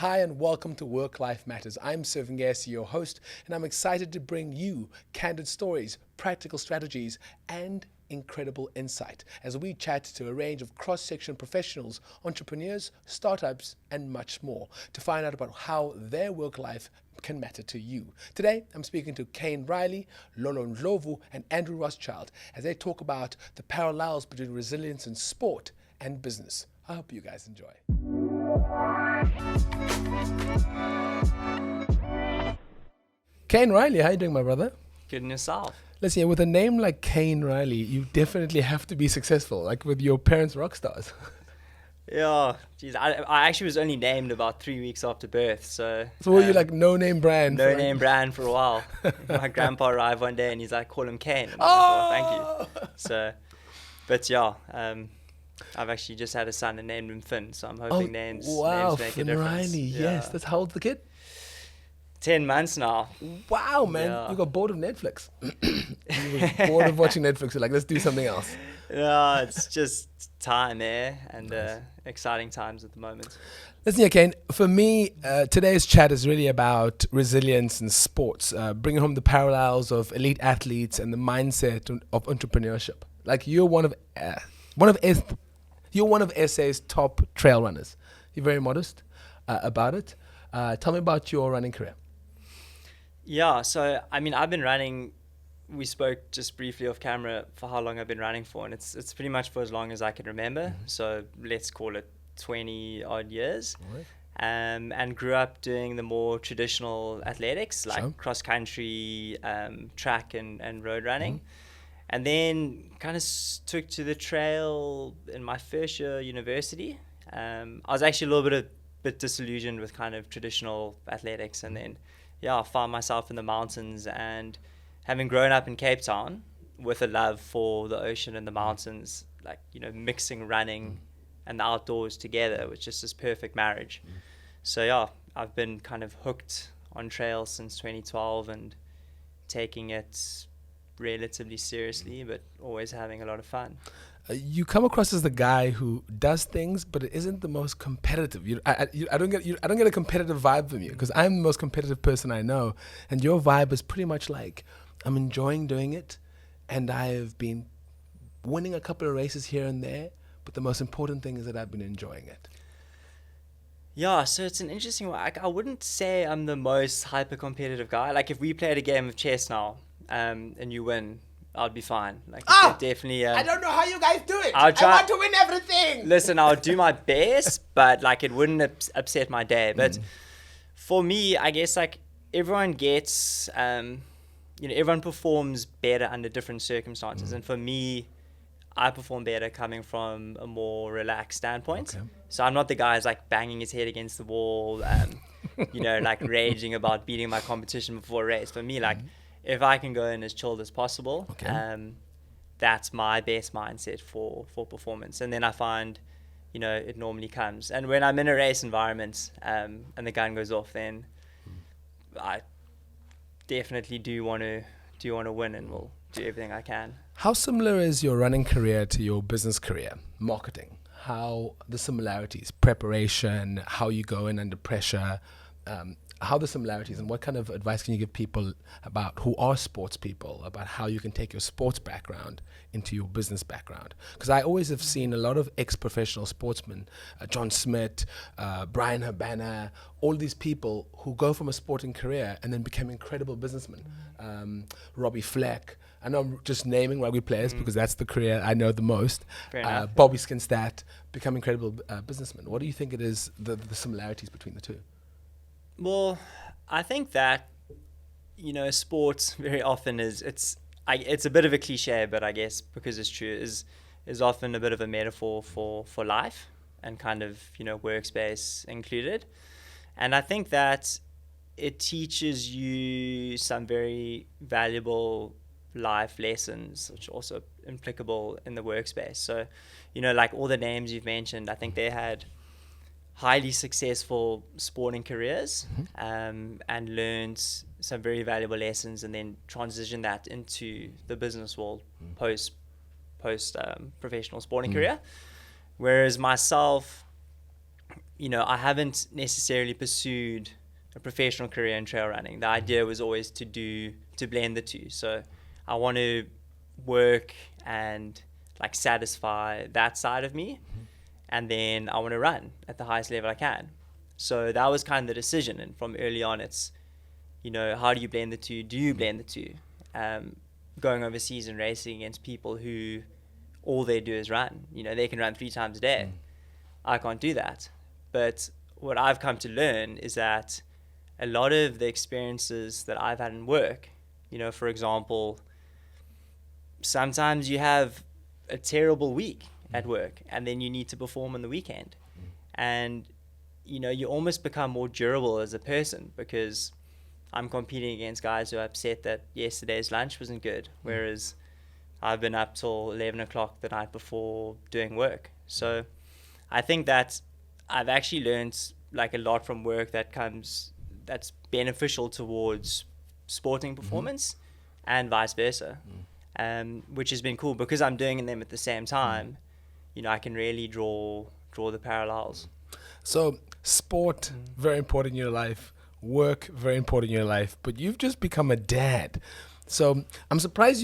Hi and welcome to Work Life Matters. I'm Serving Gassi, your host, and I'm excited to bring you candid stories, practical strategies, and incredible insight as we chat to a range of cross-section professionals, entrepreneurs, startups, and much more to find out about how their work life can matter to you. Today, I'm speaking to Kane Reilly, Lolo Ndlovu, and Andrew Rothschild as they talk about the parallels between resilience in sport and business. I hope you guys enjoy. Kane Reilly, how you doing, my brother? Good in yourself. Listen, with a name like Kane Reilly, you definitely have to be successful, like with your parents rock stars. Yeah, geez, I actually was only named about 3 weeks after birth, so... So were you like no-name brand? Brand for a while. My grandpa arrived one day and he's like, call him Kane. And Oh! thank you. So, but yeah, I've actually just had a son and named him Finn, so I'm hoping names make Finn a difference. Reilly, yes. That's how old's the kid? 10 months now. Wow, man. Yeah. You got bored of Netflix. You were bored of watching Netflix. You're like, let's do something else. No, it's just time and Nice. exciting times at the moment. Listen here, Kane. For me, today's chat is really about resilience in sports, bringing home the parallels of elite athletes and the mindset of entrepreneurship. Like you're one of SA's top trail runners. You're very modest about it. Tell me about your running career. Yeah, so I mean, I've been running. We spoke just briefly off camera for how long I've been running for, and it's pretty much for as long as I can remember. Mm-hmm. So let's call it 20 odd years. All right. And grew up doing the more traditional athletics like Sure. cross country, track, and road running. Mm-hmm. And then kind of took to the trail in my first year university. I was actually a little bit disillusioned with kind of traditional athletics, and then I found myself in the mountains, and having grown up in Cape Town with a love for the ocean and the mountains, like, mixing running and the outdoors together was just this perfect marriage. So I've been kind of hooked on trails since 2012 and taking it relatively seriously, but always having a lot of fun. You come across as the guy who does things, but it isn't the most competitive. I don't get a competitive vibe from you because I'm the most competitive person I know, and your vibe is pretty much like I'm enjoying doing it, and I've been winning a couple of races here and there. But the most important thing is that I've been enjoying it. Yeah, so it's an interesting one. I wouldn't say I'm the most hyper competitive guy. Like if we played a game of chess now, and you win, I'd be fine. Like definitely. I don't know how you guys do it. I'll try- I want to win everything. Listen, I'll do my best, but like it wouldn't upset my day. But for me, I guess like everyone gets, everyone performs better under different circumstances, and for me, I perform better coming from a more relaxed standpoint. Okay. So I'm not the guy who's like banging his head against the wall, like raging about beating my competition before a race. For me, like if I can go in as chilled as possible, Okay. that's my best mindset for performance. And then I find, it normally comes. And when I'm in a race environment and the gun goes off, then I definitely do want to win, and will do everything I can. How similar is your running career to your business career, marketing? How the similarities, preparation, how you go in under pressure, how the similarities, and what kind of advice can you give people about who are sports people about how you can take your sports background into your business background? Because I always have seen a lot of ex-professional sportsmen, John Smith, Brian Habana, all these people who go from a sporting career and then become incredible businessmen. Robbie Fleck. I know I'm just naming rugby players because that's the career I know the most. Fair enough. Bobby Skinstad, become incredible businessmen. What do you think it is, the similarities between the two? Well, I think that, sports very often it's a bit of a cliche, but I guess because it's true, is often a bit of a metaphor for life and kind of, workspace included. And I think that it teaches you some very valuable life lessons, which are also applicable in the workspace. So, like all the names you've mentioned, I think they had highly successful sporting careers, and learned some very valuable lessons, and then transition that into the business world post professional sporting career. Whereas myself, I haven't necessarily pursued a professional career in trail running. The idea was always to blend the two. So I want to work and like satisfy that side of me, and then I want to run at the highest level I can. So that was kind of the decision. And from early on, it's, how do you blend the two? Do you blend the two? Going overseas and racing against people who all they do is run. They can run 3 times a day. I can't do that. But what I've come to learn is that a lot of the experiences that I've had in work, for example, sometimes you have a terrible week at work and then you need to perform on the weekend. And, you almost become more durable as a person, because I'm competing against guys who are upset that yesterday's lunch wasn't good, whereas I've been up till 11 o'clock the night before doing work. So I think that I've actually learned like a lot from work that's beneficial towards sporting performance and vice versa, which has been cool because I'm doing them at the same time. I can really draw the parallels. So sport, very important in your life. Work, very important in your life. But you've just become a dad. So I'm surprised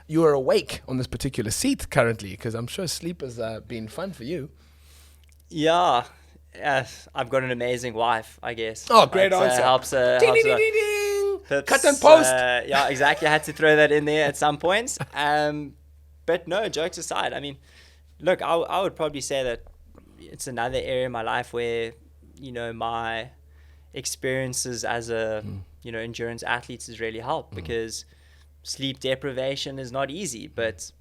you are awake on this particular seat currently, because I'm sure sleep has been fun for you. Yeah. I've got an amazing wife, I guess. Oh, great answer. Helps ding, ding, ding, ding, ding. Pips, cut and post. Yeah, exactly. I had to throw that in there at some points. But no, jokes aside, I mean, look, I would probably say that it's another area in my life where, my experiences as a, endurance athlete has really helped, because sleep deprivation is not easy. But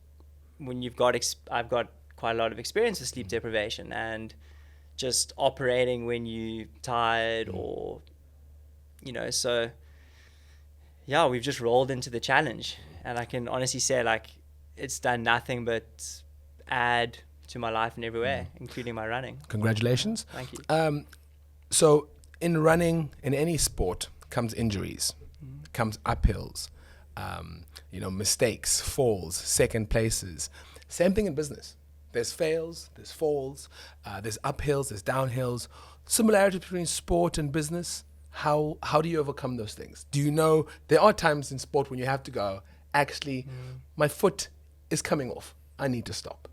when I've got quite a lot of experience with sleep deprivation and just operating when you're tired or, so yeah, we've just rolled into the challenge, and I can honestly say like it's done nothing but add to my life in every way, including my running. Congratulations. Thank you. So in running, in any sport, comes injuries, comes uphills, mistakes, falls, second places. Same thing in business. There's fails, there's falls, there's uphills, there's downhills. Similarity between sport and business. How do you overcome those things? Do you know there are times in sport when you have to go, actually, my foot is coming off. I need to stop.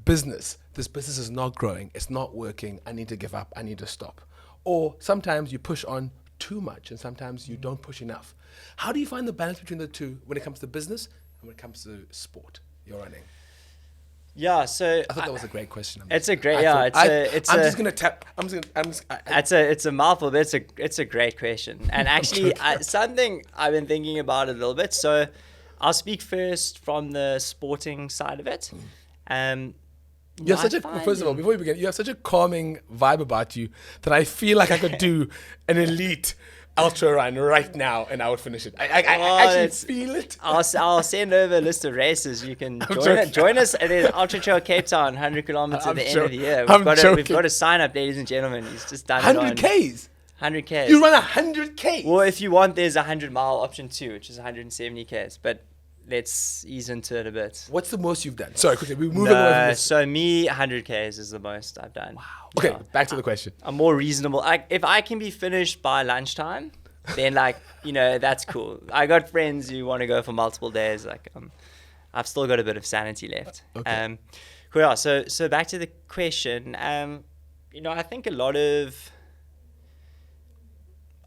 Business, this business is not growing. It's not working. I need to give up. I need to stop. Or sometimes you push on too much and sometimes you don't push enough. How do you find the balance between the two when it comes to business and when it comes to sport, you're running? Yeah, so I thought that was a great question. It's a great, it's a mouthful, but it's a great question. And actually, something I've been thinking about a little bit. So I'll speak first from the sporting side of it. First of all, before we begin, you have such a calming vibe about you that I feel like I could do an elite ultra run right now and I would finish it. I actually feel it. I'll send over a list of races. You can join us at the Ultra Trail Cape Town, 100 kilometers at the end of the year. We've got a sign up, ladies and gentlemen. He's just done 100 Ks. 100 Ks. You run 100 Ks. Well, if you want, there's a 100-mile option too, which is 170 Ks. But let's ease into it a bit. What's the most you've done? Sorry, quickly. We're moving away from this. So me, 100 Ks is the most I've done. Wow. Okay, back to the question. I'm more reasonable. If I can be finished by lunchtime, then that's cool. I got friends who want to go for multiple days. I've still got a bit of sanity left. Okay. Cool. Yeah, so back to the question. I think a lot of,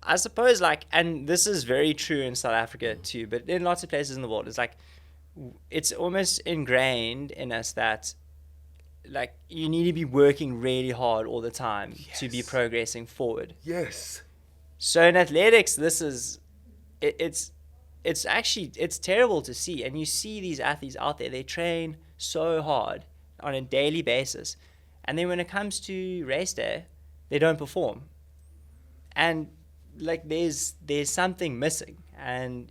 I suppose, and this is very true in South Africa too, but in lots of places in the world, it's almost ingrained in us that you need to be working really hard all the time to be progressing forward. Yes. So in athletics, it's terrible to see. And you see these athletes out there, they train so hard on a daily basis. And then when it comes to race day, they don't perform. And there's something missing. And,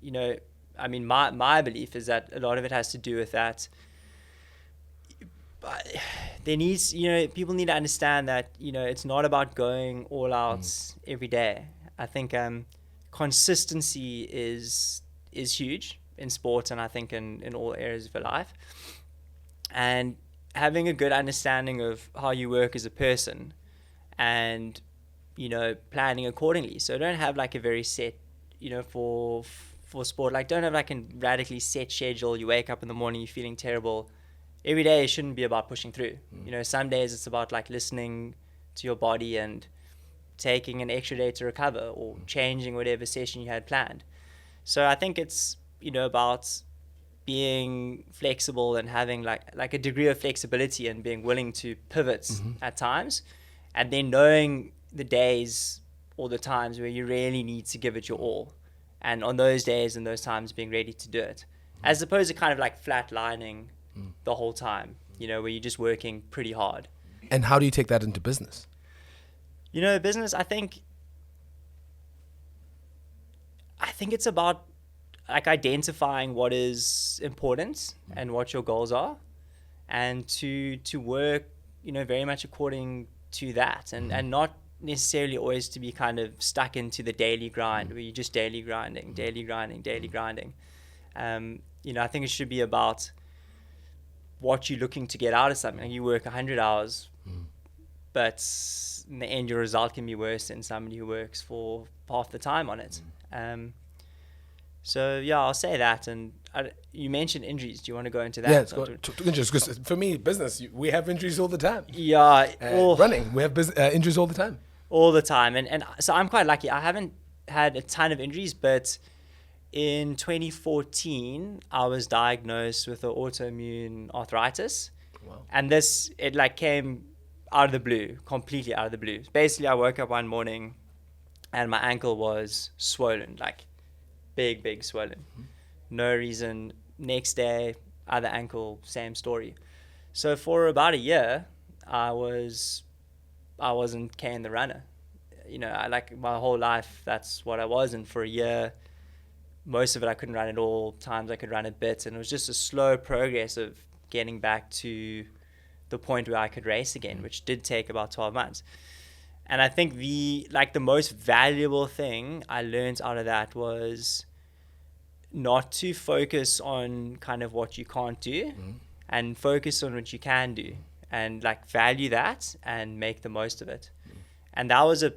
my belief is that a lot of it has to do with that. But people need to understand that, it's not about going all out every day. I think consistency is huge in sports, and I think in all areas of your life. And having a good understanding of how you work as a person and, planning accordingly. So don't have like a very set, for sport, like don't have like a radically set schedule. You wake up in the morning, you're feeling terrible. Every day shouldn't be about pushing through. Some days it's about like listening to your body and taking an extra day to recover, or changing whatever session you had planned. So I think it's, about being flexible and having like a degree of flexibility and being willing to pivot at times, and then knowing the days or the times where you really need to give it your all, and on those days and those times being ready to do it, as opposed to kind of like flatlining the whole time, where you're just working pretty hard. And how do you take that into business? Business, I think it's about like identifying what is important and what your goals are, and to work, very much according to that, and not necessarily always to be kind of stuck into the daily grind where you're just daily grinding. I think it should be about what you're looking to get out of something. Like you work 100 hours, but in the end your result can be worse than somebody who works for half the time on it. So yeah, I'll say that. And you mentioned injuries. Do you want to go into that? Yeah, it's got injuries, because for me, business, we have injuries all the time. Yeah, running, we have injuries all the time. All the time, and so I'm quite lucky. I haven't had a ton of injuries, but in 2014, I was diagnosed with an autoimmune arthritis. Wow. And it like came out of the blue, completely out of the blue. Basically, I woke up one morning and my ankle was swollen, like big swollen. No reason. Next day, other ankle, same story. So for about a year, I wasn't Kane the runner. I like my whole life, that's what I was. And for a year, most of it I couldn't run at all. Times I could run a bit, and it was just a slow progress of getting back to the point where I could race again, which did take about 12 months. And I think the most valuable thing I learned out of that was not to focus on kind of what you can't do, and focus on what you can do, and like value that and make the most of it. And that was a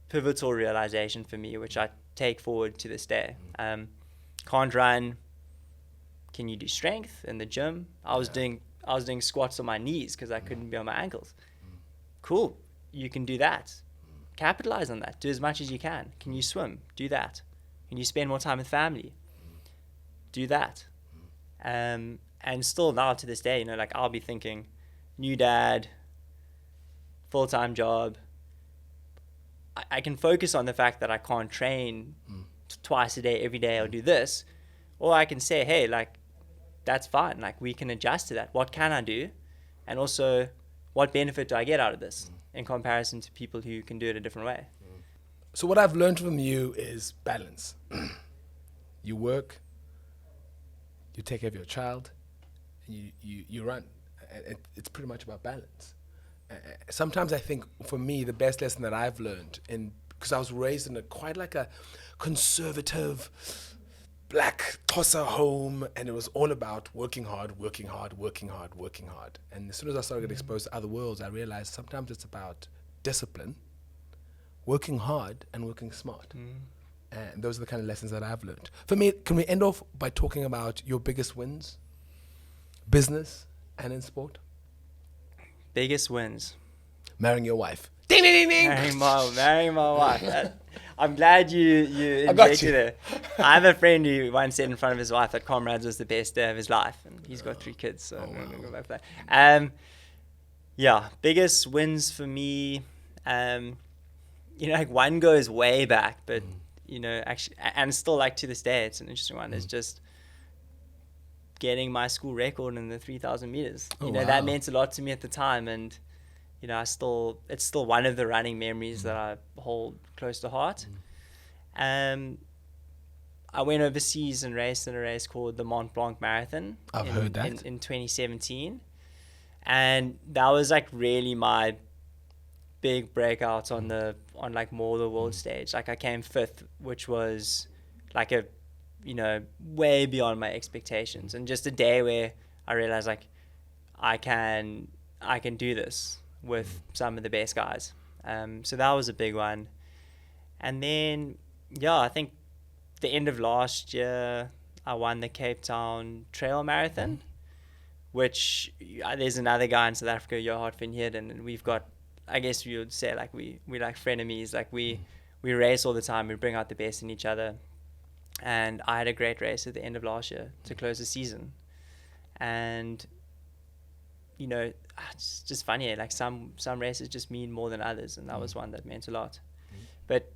pivotal realization for me, which I take forward to this day. Can't run. Can you do strength in the gym? I was doing squats on my knees because I couldn't be on my ankles. Cool. You can do that. Capitalize on that. Do as much as you can. Can you swim? Do that. Can you spend more time with family? Do that. And still now to this day, I'll be thinking, new dad, full-time job. I can focus on the fact that I can't train twice a day, every day, or do this. Or I can say, hey, that's fine. We can adjust to that. What can I do? And also, what benefit do I get out of this in comparison to people who can do it a different way? So what I've learned from you is balance. You work, you take care of your child, and you run. It's pretty much about balance. Sometimes I think, for me, the best lesson that I've learned, because I was raised in quite like a conservative black Xhosa home, and it was all about working hard. And as soon as I started getting exposed to other worlds, I realized sometimes it's about discipline, working hard, and working smart. And those are the kind of lessons that I've learned. For me, can we end off by talking about your biggest wins, business and in sport? Biggest wins. Marrying your wife. Ding, ding, ding, ding. Marrying my wife. I'm glad you injected it. I have a friend who once said in front of his wife that Comrades was the best day of his life, and he's got 3 kids, so I'm going to go back for that. Yeah, biggest wins for me, one goes way back, but actually, and still to this day, it's an interesting one. It's just getting my school record in the 3,000 meters. Wow. That meant a lot to me at the time, and it's still one of the running memories that I hold close to heart. I went overseas and raced in a race called the Mont Blanc Marathon. I've heard that. In 2017. And that was really my big breakout on more the world stage. I came 5th, which was way beyond my expectations, and just a day where I realized I can do this with some of the best guys. So that was a big one. And then, yeah, I think the end of last year, I won the Cape Town Trail Marathon, which there's another guy in South Africa, Johan van Heerden, and we've got, I guess you would say, like we like frenemies. Like we race all the time. We bring out the best in each other. And I had a great race at the end of last year to close the season. And, you know, it's just funny. Like some races just mean more than others, and that was one that meant a lot. But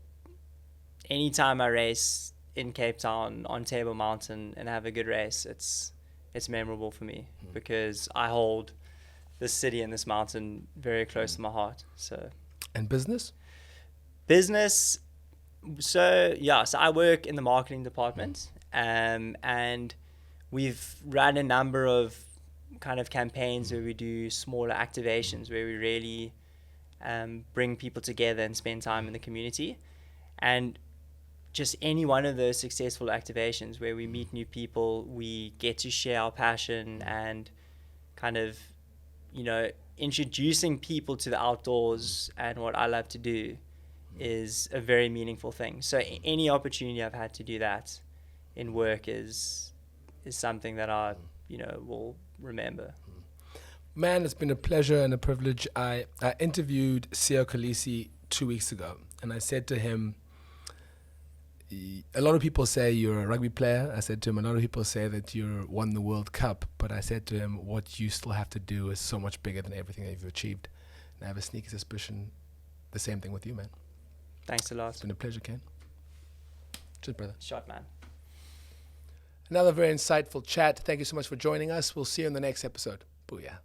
anytime I race in Cape Town on Table Mountain and have a good race, it's memorable for me because I hold this city and this mountain very close to my heart. So. And business? So I work in the marketing department, and we've run a number of kind of campaigns where we do smaller activations where we really bring people together and spend time in the community. And just any one of those successful activations where we meet new people, we get to share our passion and kind of, you know, introducing people to the outdoors and what I love to do is a very meaningful thing. So any opportunity I've had to do that in work is something that I, you know, will remember. Man, it's been a pleasure and a privilege. I interviewed Siya Kolisi 2 weeks ago, and I said to him, a lot of people say you're a rugby player. I said to him, a lot of people say that you won the World Cup, but I said to him, what you still have to do is so much bigger than everything that you've achieved. And I have a sneaky suspicion the same thing with you, man. Thanks a lot. It's been a pleasure, Kane. Cheers, brother. Shot, man. Another very insightful chat. Thank you so much for joining us. We'll see you in the next episode. Booyah.